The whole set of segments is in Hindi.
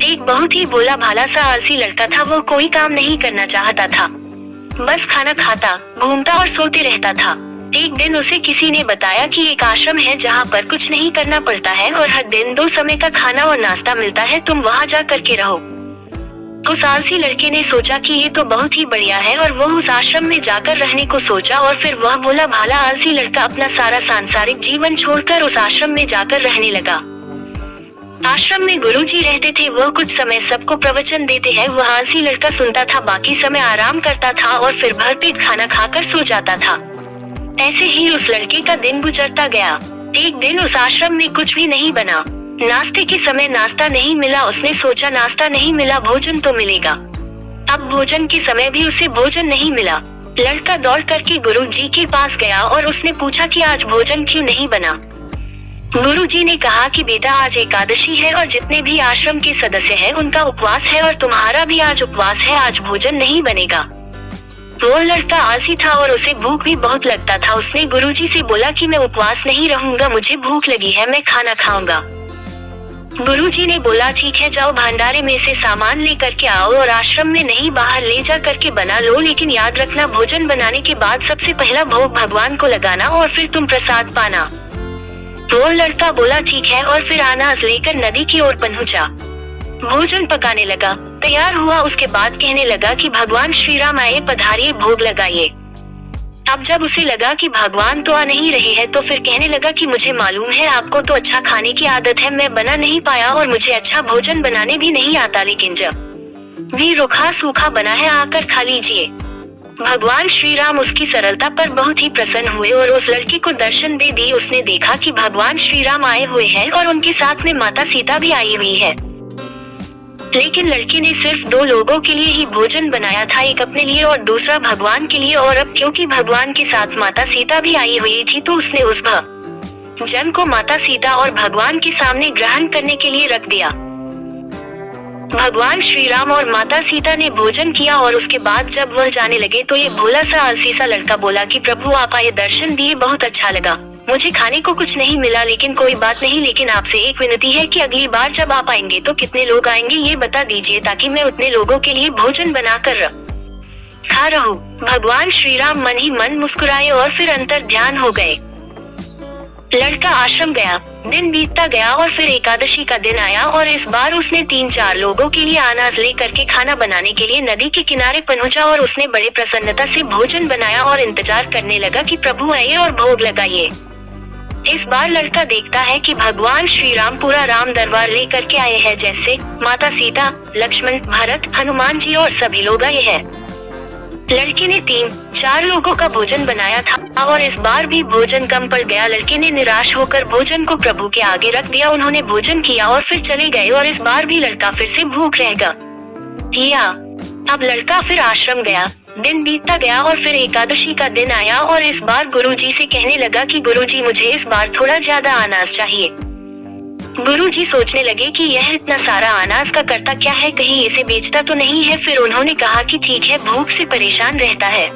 एक बहुत ही भोला भाला सा आलसी लड़का था। वो कोई काम नहीं करना चाहता था, बस खाना खाता, घूमता और सोते रहता था। एक दिन उसे किसी ने बताया कि एक आश्रम है जहाँ पर कुछ नहीं करना पड़ता है और हर दिन 2 समय का खाना और नाश्ता मिलता है, तुम वहाँ जा करके रहो। उस आलसी लड़के ने सोचा कि ये तो बहुत ही बढ़िया है और वो उस आश्रम में जाकर रहने को सोचा। और फिर वह भोला भाला आलसी लड़का अपना सारा सांसारिक जीवन छोड़कर उस आश्रम में जाकर रहने लगा। आश्रम में गुरुजी रहते थे। वह कुछ समय सबको प्रवचन देते हैं। वह आलसी लड़का सुनता था, बाकी समय आराम करता था और फिर भरपेट खाना खाकर सो जाता था। ऐसे ही उस लड़के का दिन गुजरता गया। एक दिन उस आश्रम में कुछ भी नहीं बना। नाश्ते के समय नाश्ता नहीं मिला। उसने सोचा नाश्ता नहीं मिला, भोजन तो मिलेगा। अब भोजन के समय भी उसे भोजन नहीं मिला। लड़का दौड़ करके गुरुजी के पास गया और उसने पूछा कि आज भोजन क्यों नहीं बना। गुरुजी ने कहा कि बेटा, आज एकादशी है और जितने भी आश्रम के सदस्य हैं उनका उपवास है और तुम्हारा भी आज उपवास है, आज भोजन नहीं बनेगा। वो लड़का आलसी था और उसे भूख भी बहुत लगता था। उसने गुरुजी से बोला कि मैं उपवास नहीं रहूंगा, मुझे भूख लगी है, मैं खाना खाऊंगा। गुरुजी ने बोला ठीक है, जाओ भंडारे में से सामान लेकर के आओ और आश्रम में नहीं बाहर ले जा करके बना लो, लेकिन याद रखना भोजन बनाने के बाद सबसे पहला भोग भगवान को लगाना और फिर तुम प्रसाद पाना। वो लड़का बोला ठीक है और फिर अनाज लेकर नदी की ओर पहुंचा। भोजन पकाने लगा, तैयार हुआ। उसके बाद कहने लगा कि भगवान श्री राम आए, पधारिए, भोग लगाइए। अब जब उसे लगा कि भगवान तो आ नहीं रहे हैं तो फिर कहने लगा कि मुझे मालूम है आपको तो अच्छा खाने की आदत है, मैं बना नहीं पाया और मुझे अच्छा भोजन बनाने भी नहीं आता, लेकिन जब भी रूखा सूखा बना है आकर खा लीजिए। भगवान श्री राम उसकी सरलता पर बहुत ही प्रसन्न हुए और उस लड़के को दर्शन दे दी। उसने देखा कि भगवान श्री राम आए हुए हैं और उनके साथ में माता सीता भी आई हुई है, लेकिन लड़के ने सिर्फ 2 लोगों के लिए ही भोजन बनाया था, एक अपने लिए और दूसरा भगवान के लिए। और अब क्योंकि भगवान के साथ माता सीता भी आई हुई थी तो उसने उस भोजन को माता सीता और भगवान के सामने ग्रहण करने के लिए रख दिया। भगवान श्री राम और माता सीता ने भोजन किया और उसके बाद जब वह जाने लगे तो ये भोला सा आलसी सा लड़का बोला कि प्रभु आप आए, दर्शन दिए, बहुत अच्छा लगा। मुझे खाने को कुछ नहीं मिला, लेकिन कोई बात नहीं, लेकिन आपसे एक विनती है कि अगली बार जब आप आएंगे तो कितने लोग आएंगे ये बता दीजिए, ताकि मैं उतने लोगों के लिए भोजन बनाकर खा रहूं। भगवान श्री राम मन ही मन मुस्कुराए और फिर अंतर ध्यान हो गए। लड़का आश्रम गया, दिन बीतता गया और फिर एकादशी का दिन आया और इस बार उसने 3-4 लोगों के लिए अनाज लेकर के खाना बनाने के लिए नदी के किनारे पहुंचा और उसने बड़े प्रसन्नता से भोजन बनाया और इंतजार करने लगा कि प्रभु आइए और भोग लगाइए। इस बार लड़का देखता है कि भगवान श्री राम पूरा राम दरबार लेकर के आए हैं, जैसे माता सीता, लक्ष्मण, भरत, हनुमान जी और सभी लोग आए हैं। लड़के ने 3-4 लोगों का भोजन बनाया था और इस बार भी भोजन कम पड़ गया। लड़के ने निराश होकर भोजन को प्रभु के आगे रख दिया। उन्होंने भोजन किया और फिर चले गए और इस बार भी लड़का फिर से भूख रहेगा। अब लड़का फिर आश्रम गया, दिन बीतता गया और फिर एकादशी का दिन आया और इस बार गुरुजी से कहने लगा कि गुरुजी मुझे इस बार थोड़ा ज्यादा अनाज चाहिए। गुरुजी सोचने लगे कि यह इतना सारा अनाज का करता क्या है, कहीं इसे बेचता तो नहीं है। फिर उन्होंने कहा कि ठीक है, भूख से परेशान रहता है।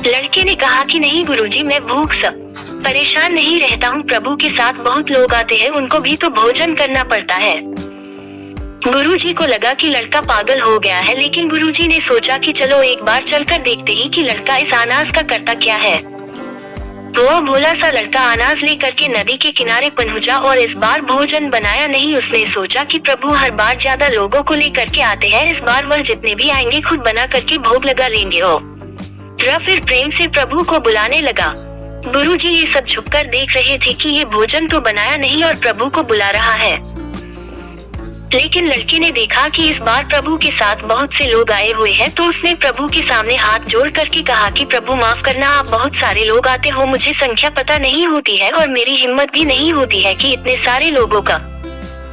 लड़के ने कहा कि नहीं गुरुजी, मैं भूख से परेशान नहीं रहता हूँ, प्रभु के साथ बहुत लोग आते हैं, उनको भी तो भोजन करना पड़ता है। गुरुजी को लगा कि लड़का पागल हो गया है, लेकिन गुरुजी ने सोचा कि चलो एक बार चलकर देखते ही कि लड़का इस अनाज का करता क्या है। वो भोला सा लड़का अनाज लेकर के नदी के किनारे पहुंचा और इस बार भोजन बनाया नहीं। उसने सोचा कि प्रभु हर बार ज्यादा लोगों को लेकर के आते हैं, इस बार वह जितने भी आएंगे खुद बना करके भोग लगा लेंगे। फिर प्रेम से प्रभु को बुलाने लगा। गुरुजी ये सब छुपकर देख रहे थे कि ये भोजन तो बनाया नहीं और प्रभु को बुला रहा है, लेकिन लड़के ने देखा कि इस बार प्रभु के साथ बहुत से लोग आए हुए हैं, तो उसने प्रभु के सामने हाथ जोड़ करके कहा कि प्रभु माफ करना, आप बहुत सारे लोग आते हो, मुझे संख्या पता नहीं होती है और मेरी हिम्मत भी नहीं होती है कि इतने सारे लोगों का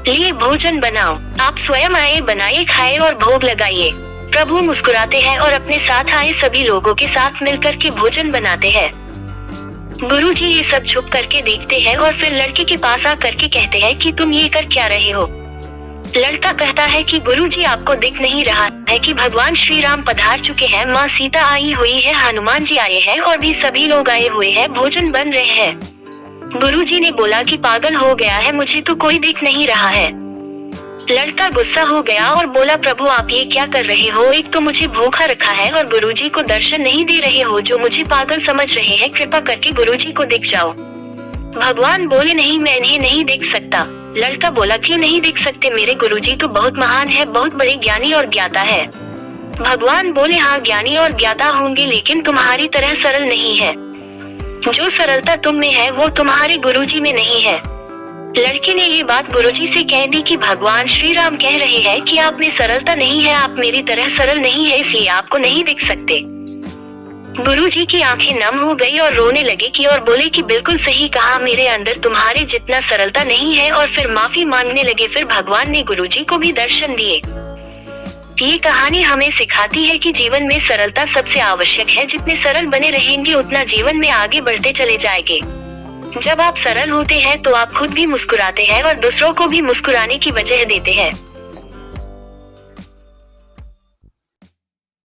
लिए भोजन बनाओ। आप स्वयं आए, बनाइए, खाए और भोग लगाइए। प्रभु मुस्कुराते हैं और अपने साथ आए सभी लोगों के साथ मिलकर के भोजन बनाते हैं। गुरुजी ये सब छुप करके देखते हैं और फिर लड़के के पास आकर के कहते हैं कि तुम ये कर क्या रहे हो। लड़का कहता है कि गुरुजी आपको दिख नहीं रहा है कि भगवान श्री राम पधार चुके हैं, माँ सीता आई हुई है, हनुमान जी आए हैं और भी सभी लोग आए हुए हैं, भोजन बन रहे हैं। गुरुजी ने बोला कि पागल हो गया है, मुझे तो कोई दिख नहीं रहा है। लड़का गुस्सा हो गया और बोला, प्रभु आप ये क्या कर रहे हो? एक तो मुझे भूखा रखा है और गुरुजी को दर्शन नहीं दे रहे हो, जो मुझे पागल समझ रहे हैं। कृपा करके गुरुजी को दिख जाओ। भगवान बोले, नहीं, मैं इन्हें नहीं देख सकता। लड़का बोला, क्यों नहीं देख सकते? मेरे गुरुजी तो बहुत महान है, बहुत बड़े ज्ञानी और ज्ञाता है। भगवान बोले, हाँ ज्ञानी और ज्ञाता होंगे, लेकिन तुम्हारी तरह सरल नहीं है। जो सरलता तुम में है वो तुम्हारे गुरुजी में नहीं है। लड़के ने ये बात गुरुजी से कह दी कि भगवान श्री राम कह रहे हैं कि आप में सरलता नहीं है, आप मेरी तरह सरल नहीं है, इसलिए आपको नहीं दिख सकते। गुरुजी की आंखें नम हो गई और रोने लगे कि और बोले कि बिल्कुल सही कहा, मेरे अंदर तुम्हारे जितना सरलता नहीं है। और फिर माफी मांगने लगे। फिर भगवान ने गुरुजी को भी दर्शन दिए। ये कहानी हमें सिखाती है कि जीवन में सरलता सबसे आवश्यक है। जितने सरल बने रहेंगे उतना जीवन में आगे बढ़ते चले जाएंगे। जब आप सरल होते हैं तो आप खुद भी मुस्कुराते हैं और दूसरों को भी मुस्कुराने की वजह देते हैं।